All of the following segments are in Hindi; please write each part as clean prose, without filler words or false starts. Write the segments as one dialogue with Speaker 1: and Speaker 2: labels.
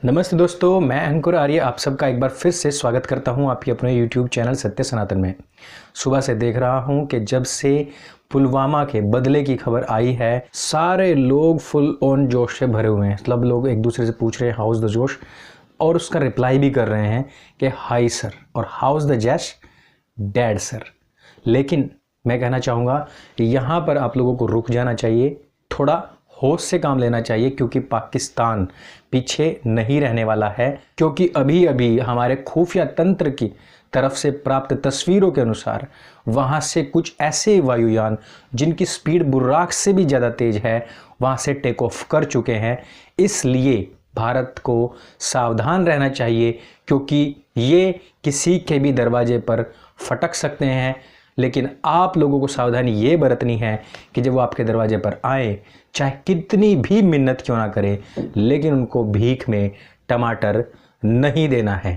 Speaker 1: नमस्ते दोस्तों, मैं अंकुर आर्य आप सबका एक बार फिर से स्वागत करता हूं आपके अपने YouTube चैनल सत्य सनातन में। सुबह से देख रहा हूं कि जब से पुलवामा के बदले की खबर आई है, सारे लोग फुल ऑन जोश से भरे हुए हैं। मतलब लोग एक दूसरे से पूछ रहे हैं हाउस द जोश, और उसका रिप्लाई भी कर रहे हैं कि हाई सर, और house the Jaish dad sir. लेकिन मैं कहना चाहूँगा कि यहाँ पर आप लोगों को रुक जाना चाहिए, थोड़ा होश से काम लेना चाहिए, क्योंकि पाकिस्तान पीछे नहीं रहने वाला है। क्योंकि अभी अभी हमारे खुफिया तंत्र की तरफ से प्राप्त तस्वीरों के अनुसार वहाँ से कुछ ऐसे वायुयान जिनकी स्पीड बुर्राक से भी ज़्यादा तेज है, वहाँ से टेक ऑफ कर चुके हैं। इसलिए भारत को सावधान रहना चाहिए, क्योंकि ये किसी के भी दरवाजे पर फटक सकते हैं। लेकिन आप लोगों को सावधानी ये बरतनी है कि जब वो आपके दरवाजे पर आए, चाहे कितनी भी मिन्नत क्यों ना करे, लेकिन उनको भीख में टमाटर नहीं देना है।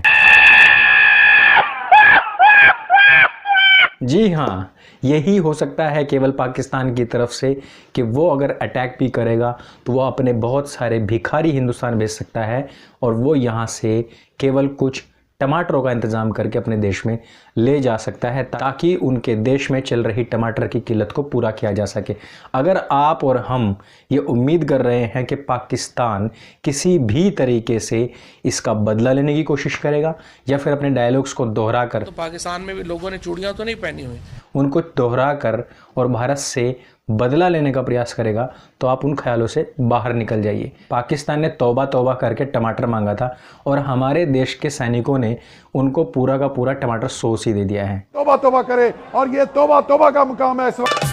Speaker 1: जी हाँ, यही हो सकता है केवल पाकिस्तान की तरफ से कि वो अगर अटैक भी करेगा तो वो अपने बहुत सारे भिखारी हिंदुस्तान भेज सकता है, और वो यहाँ से केवल कुछ टमाटरों का इंतज़ाम करके अपने देश में ले जा सकता है, ताकि उनके देश में चल रही टमाटर की किल्लत को पूरा किया जा सके। अगर आप और हम ये उम्मीद कर रहे हैं कि पाकिस्तान किसी भी तरीके से इसका बदला लेने की कोशिश करेगा या फिर अपने डायलॉग्स को दोहरा कर,
Speaker 2: तो पाकिस्तान में भी लोगों ने चूड़ियां तो नहीं पहनी हुई,
Speaker 1: उनको दोहरा कर और भारत से बदला लेने का प्रयास करेगा, तो आप उन ख्यालों से बाहर निकल जाइए। पाकिस्तान ने तौबा तौबा करके टमाटर मांगा था, और हमारे देश के सैनिकों ने उनको पूरा का पूरा टमाटर सॉस ही दे दिया है।
Speaker 3: तौबा तौबा करे, और ये तौबा तौबा का मुकाम है इस वक्त।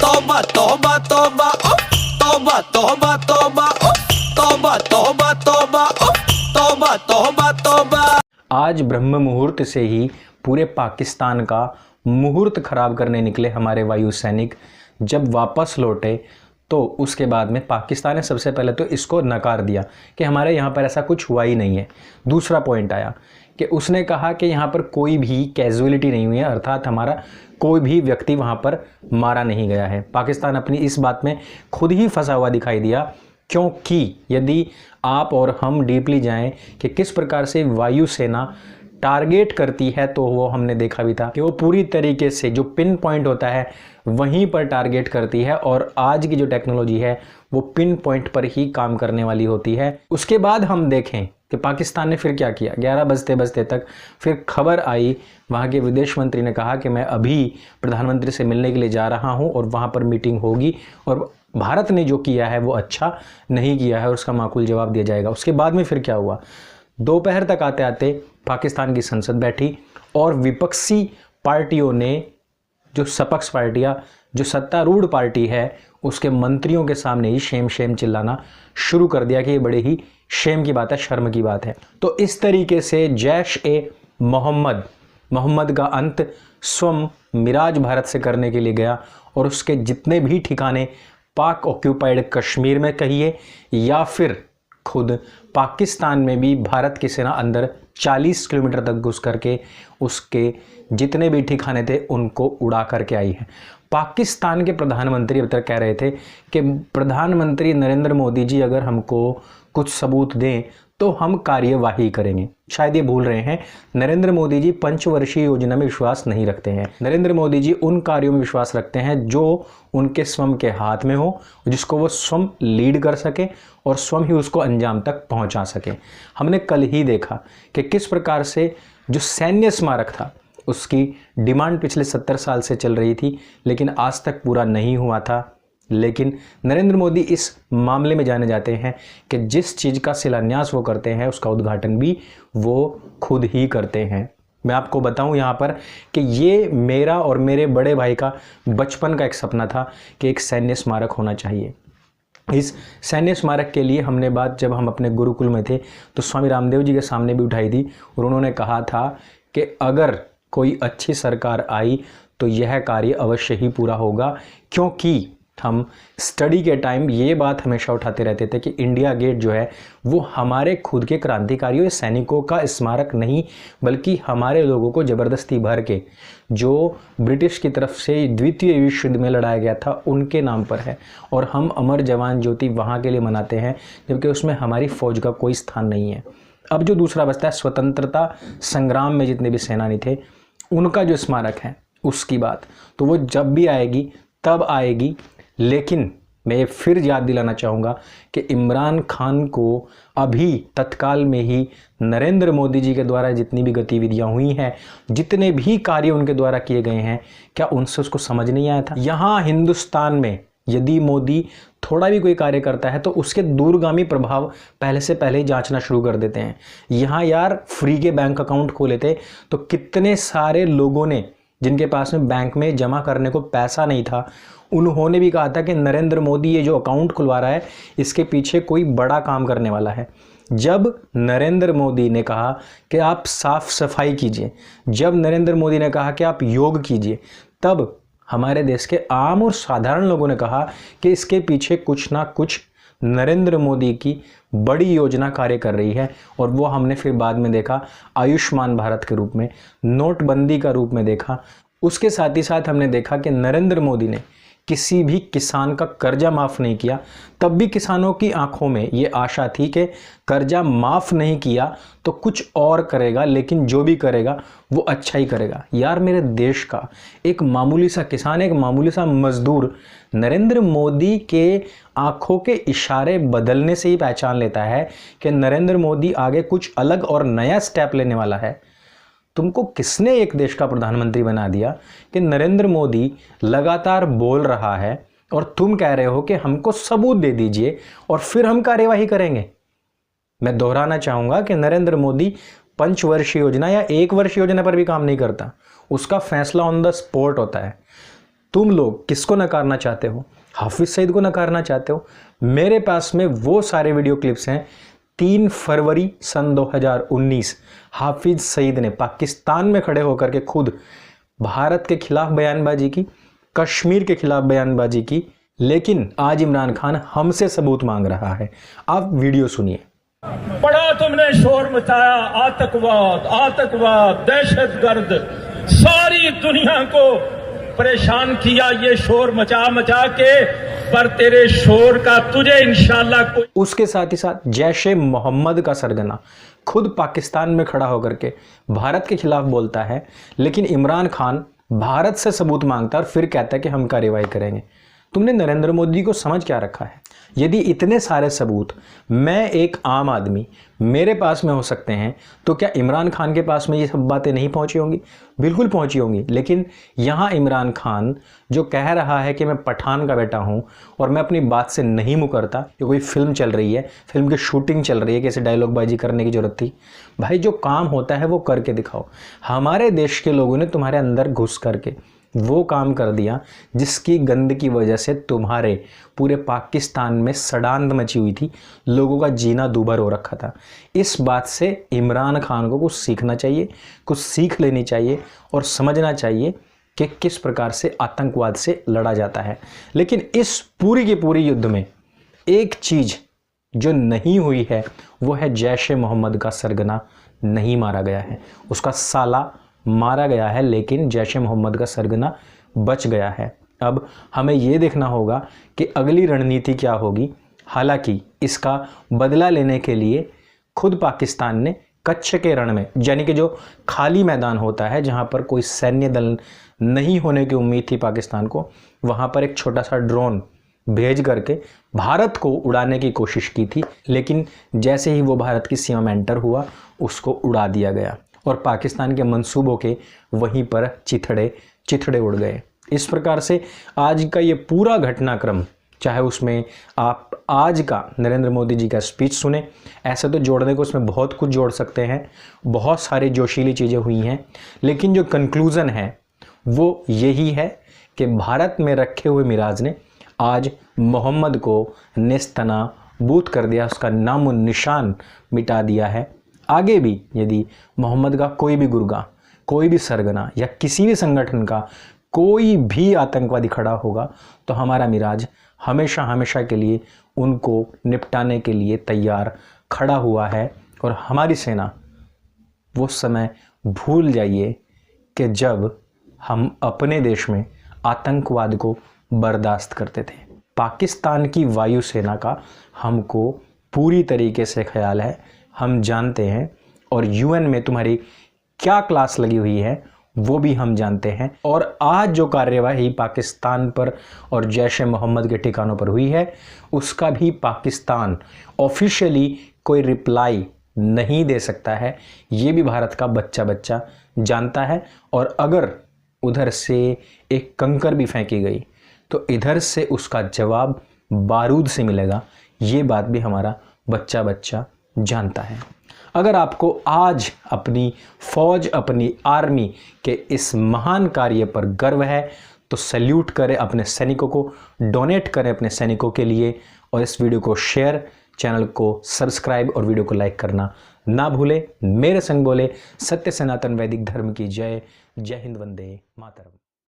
Speaker 4: तौबा तौबा तौबा तौबा तौबा तौबा तौबा तौबा तौबा तौबा तौबा तौबा।
Speaker 1: आज ब्रह्म मुहूर्त से ही पूरे पाकिस्तान का मुहूर्त खराब करने निकले हमारे वायु सैनिक। जब वापस लौटे तो उसके बाद में पाकिस्तान ने सबसे पहले तो इसको नकार दिया कि हमारे यहाँ पर ऐसा कुछ हुआ ही नहीं है। दूसरा पॉइंट आया कि उसने कहा कि यहाँ पर कोई भी कैजुअलिटी नहीं हुई है, अर्थात हमारा कोई भी व्यक्ति वहाँ पर मारा नहीं गया है। पाकिस्तान अपनी इस बात में खुद ही फंसा हुआ दिखाई दिया, क्योंकि यदि आप और हम डीपली जाएं कि किस प्रकार से वायुसेना टारगेट करती है, तो वो हमने देखा भी था कि वो पूरी तरीके से जो पिन पॉइंट होता है वहीं पर टारगेट करती है, और आज की जो टेक्नोलॉजी है वो पिन पॉइंट पर ही काम करने वाली होती है। उसके बाद हम देखें कि पाकिस्तान ने फिर क्या किया। 11 बजते बजते तक फिर खबर आई, वहाँ के विदेश मंत्री ने कहा कि मैं अभी प्रधानमंत्री से मिलने के लिए जा रहा हूँ और वहाँ पर मीटिंग होगी, और भारत ने जो किया है वो अच्छा नहीं किया है और उसका माकूल जवाब दिया जाएगा। उसके बाद में फिर क्या हुआ, दोपहर तक आते आते पाकिस्तान की संसद बैठी, और विपक्षी पार्टियों ने, जो सपक्ष पार्टियां, जो सत्तारूढ़ पार्टी है, उसके मंत्रियों के सामने ही शेम शेम चिल्लाना शुरू कर दिया कि ये बड़े ही शेम की बात है, शर्म की बात है। तो इस तरीके से जैश ए मोहम्मद का अंत स्वयं मिराज भारत से करने के लिए गया, और उसके जितने भी ठिकाने पाक ऑक्यूपाइड कश्मीर में कहिए या फिर खुद पाकिस्तान में भी भारत की सेना अंदर 40 किलोमीटर तक घुस करके उसके जितने भी ठिकाने थे उनको उड़ा करके आई है। पाकिस्तान के प्रधानमंत्री अब तक कह रहे थे कि प्रधानमंत्री नरेंद्र मोदी जी अगर हमको कुछ सबूत दें तो हम कार्यवाही करेंगे। शायद ये भूल रहे हैं, नरेंद्र मोदी जी पंचवर्षीय योजना में विश्वास नहीं रखते हैं। नरेंद्र मोदी जी उन कार्यों में विश्वास रखते हैं जो उनके स्वयं के हाथ में हो, जिसको वो स्वयं लीड कर सके और स्वयं ही उसको अंजाम तक पहुंचा सके। हमने कल ही देखा कि किस प्रकार से जो सैन्य स्मारक था उसकी डिमांड पिछले 70 साल से चल रही थी, लेकिन आज तक पूरा नहीं हुआ था। लेकिन नरेंद्र मोदी इस मामले में जाने जाते हैं कि जिस चीज़ का शिलान्यास वो करते हैं उसका उद्घाटन भी वो खुद ही करते हैं। मैं आपको बताऊं यहाँ पर कि ये मेरा और मेरे बड़े भाई का बचपन का एक सपना था कि एक सैन्य स्मारक होना चाहिए। इस सैन्य स्मारक के लिए हमने बात, जब हम अपने गुरुकुल में थे, तो स्वामी रामदेव जी के सामने भी उठाई थी, और उन्होंने कहा था कि अगर कोई अच्छी सरकार आई तो यह कार्य अवश्य ही पूरा होगा, क्योंकि हम स्टडी के टाइम ये बात हमेशा उठाते रहते थे कि इंडिया गेट जो है वो हमारे खुद के क्रांतिकारियों या सैनिकों का स्मारक नहीं, बल्कि हमारे लोगों को ज़बरदस्ती भर के जो ब्रिटिश की तरफ से द्वितीय विश्व युद्ध में लड़ाया गया था उनके नाम पर है। और हम अमर जवान ज्योति वहाँ के लिए मनाते हैं, जबकि उसमें हमारी फ़ौज का कोई स्थान नहीं है। अब जो दूसरा बचता है, स्वतंत्रता संग्राम में जितने भी सेनानी थे उनका जो स्मारक है उसकी बात, तो वो जब भी आएगी तब आएगी। लेकिन मैं ये फिर याद दिलाना चाहूँगा कि इमरान खान को अभी तत्काल में ही नरेंद्र मोदी जी के द्वारा जितनी भी गतिविधियाँ हुई हैं, जितने भी कार्य उनके द्वारा किए गए हैं, क्या उनसे उसको समझ नहीं आया था? यहाँ हिंदुस्तान में यदि मोदी थोड़ा भी कोई कार्य करता है तो उसके दूरगामी प्रभाव पहले से पहले ही जांचना शुरू कर देते हैं। यहाँ यार फ्री के बैंक अकाउंट खोले थे तो कितने सारे लोगों ने, जिनके पास में बैंक में जमा करने को पैसा नहीं था, उन्होंने भी कहा था कि नरेंद्र मोदी ये जो अकाउंट खुलवा रहा है इसके पीछे कोई बड़ा काम करने वाला है। जब नरेंद्र मोदी ने कहा कि आप साफ सफाई कीजिए, जब नरेंद्र मोदी ने कहा कि आप योग कीजिए, तब हमारे देश के आम और साधारण लोगों ने कहा कि इसके पीछे कुछ ना कुछ नरेंद्र मोदी की बड़ी योजना कार्य कर रही है। और वो हमने फिर बाद में देखा आयुष्मान भारत के रूप में, नोटबंदी का रूप में देखा। उसके साथ ही साथ हमने देखा कि नरेंद्र मोदी ने किसी भी किसान का कर्जा माफ़ नहीं किया। तब भी किसानों की आंखों में ये आशा थी कि कर्जा माफ़ नहीं किया तो कुछ और करेगा, लेकिन जो भी करेगा वो अच्छा ही करेगा। यार मेरे देश का एक मामूली सा किसान, एक मामूली सा मजदूर नरेंद्र मोदी के आंखों के इशारे बदलने से ही पहचान लेता है कि नरेंद्र मोदी आगे कुछ अलग और नया स्टेप लेने वाला है। तुमको किसने एक देश का प्रधानमंत्री बना दिया कि नरेंद्र मोदी लगातार बोल रहा है और तुम कह रहे हो कि हमको सबूत दे दीजिए और फिर हम कार्यवाही करेंगे? मैं दोहराना चाहूँगा कि नरेंद्र मोदी पंचवर्षीय योजना या एक वर्ष योजना पर भी काम नहीं करता, उसका फैसला ऑन द स्पॉट होता है। तुम लोग किसको नकारना चाहते हो? हाफिज सईद को नकारना चाहते हो? मेरे पास में वो सारे वीडियो क्लिप्स हैं। 3 फरवरी सन 2019 हाफिज सईद ने पाकिस्तान में खड़े होकर के खुद भारत के खिलाफ बयानबाजी की, कश्मीर के खिलाफ बयानबाजी की, लेकिन आज इमरान खान हमसे सबूत मांग रहा है। आप वीडियो सुनिए।
Speaker 5: बड़ा तुमने शोर मचाया, आतंकवाद आतंकवाद दहशतगर्द, सारी दुनिया को परेशान किया ये शोर मचा मचा के, पर तेरे शोर का तुझे इंशाल्लाह कोई।
Speaker 1: उसके साथ ही साथ जैश ए मोहम्मद का सरगना खुद पाकिस्तान में खड़ा होकर के भारत के खिलाफ बोलता है, लेकिन इमरान खान भारत से सबूत मांगता है और फिर कहता है कि हम कार्रवाई करेंगे। तुमने नरेंद्र मोदी को समझ क्या रखा है? यदि इतने सारे सबूत मैं एक आम आदमी मेरे पास में हो सकते हैं, तो क्या इमरान खान के पास में ये सब बातें नहीं पहुंची होंगी? बिल्कुल पहुंची होंगी। लेकिन यहाँ इमरान खान जो कह रहा है कि मैं पठान का बेटा हूँ और मैं अपनी बात से नहीं मुकरता, कि कोई फिल्म चल रही है, फिल्म की शूटिंग चल रही है, कैसे डायलॉगबाजी करने की ज़रूरत थी? भाई जो काम होता है वो करके दिखाओ। हमारे देश के लोगों ने तुम्हारे अंदर घुस करके वो काम कर दिया जिसकी गंद की वजह से तुम्हारे पूरे पाकिस्तान में सड़ांध मची हुई थी, लोगों का जीना दूभर हो रखा था। इस बात से इमरान खान को कुछ सीखना चाहिए, कुछ सीख लेनी चाहिए और समझना चाहिए कि किस प्रकार से आतंकवाद से लड़ा जाता है। लेकिन इस पूरी की पूरी युद्ध में एक चीज़ जो नहीं हुई है वो है जैश ए मोहम्मद का सरगना नहीं मारा गया है, उसका साला मारा गया है, लेकिन जैश ए मोहम्मद का सरगना बच गया है। अब हमें ये देखना होगा कि अगली रणनीति क्या होगी। हालांकि इसका बदला लेने के लिए खुद पाकिस्तान ने कच्छ के रण में, यानी कि जो खाली मैदान होता है जहां पर कोई सैन्य दल नहीं होने की उम्मीद थी पाकिस्तान को, वहां पर एक छोटा सा ड्रोन भेज करके भारत को उड़ाने की कोशिश की थी। लेकिन जैसे ही वो भारत की सीमा में एंटर हुआ उसको उड़ा दिया गया और पाकिस्तान के मंसूबों के वहीं पर चिथड़े उड़ गए। इस प्रकार से आज का ये पूरा घटनाक्रम, चाहे उसमें आप आज का नरेंद्र मोदी जी का स्पीच सुने, ऐसे तो जोड़ने को उसमें बहुत कुछ जोड़ सकते हैं, बहुत सारी जोशीली चीज़ें हुई हैं, लेकिन जो कंक्लूज़न है वो यही है कि भारत में रखे हुए मिराज ने आज मोहम्मद को नेस्तनाबूद कर दिया, उसका नामो निशान मिटा दिया है। आगे भी यदि मोहम्मद का कोई भी गुरगा, कोई भी सरगना या किसी भी संगठन का कोई भी आतंकवादी खड़ा होगा तो हमारा मिराज हमेशा हमेशा के लिए उनको निपटाने के लिए तैयार खड़ा हुआ है। और हमारी सेना, वो समय भूल जाइए कि जब हम अपने देश में आतंकवाद को बर्दाश्त करते थे। पाकिस्तान की वायुसेना का हमको पूरी तरीके से ख्याल है, हम जानते हैं, और यूएन में तुम्हारी क्या क्लास लगी हुई है वो भी हम जानते हैं। और आज जो कार्यवाही पाकिस्तान पर और जैश ए मोहम्मद के ठिकानों पर हुई है, उसका भी पाकिस्तान ऑफिशियली कोई रिप्लाई नहीं दे सकता है। ये भी भारत का बच्चा बच्चा जानता है। और अगर उधर से एक कंकर भी फेंकी गई तो इधर से उसका जवाब बारूद से मिलेगा, ये बात भी हमारा बच्चा बच्चा जानता है। अगर आपको आज अपनी फौज, अपनी आर्मी के इस महान कार्य पर गर्व है तो सैल्यूट करें अपने सैनिकों को, डोनेट करें अपने सैनिकों के लिए, और इस वीडियो को शेयर, चैनल को सब्सक्राइब और वीडियो को लाइक करना ना भूलें। मेरे संग बोले सत्य सनातन वैदिक धर्म की जय। जय हिंद, वंदे मातरम।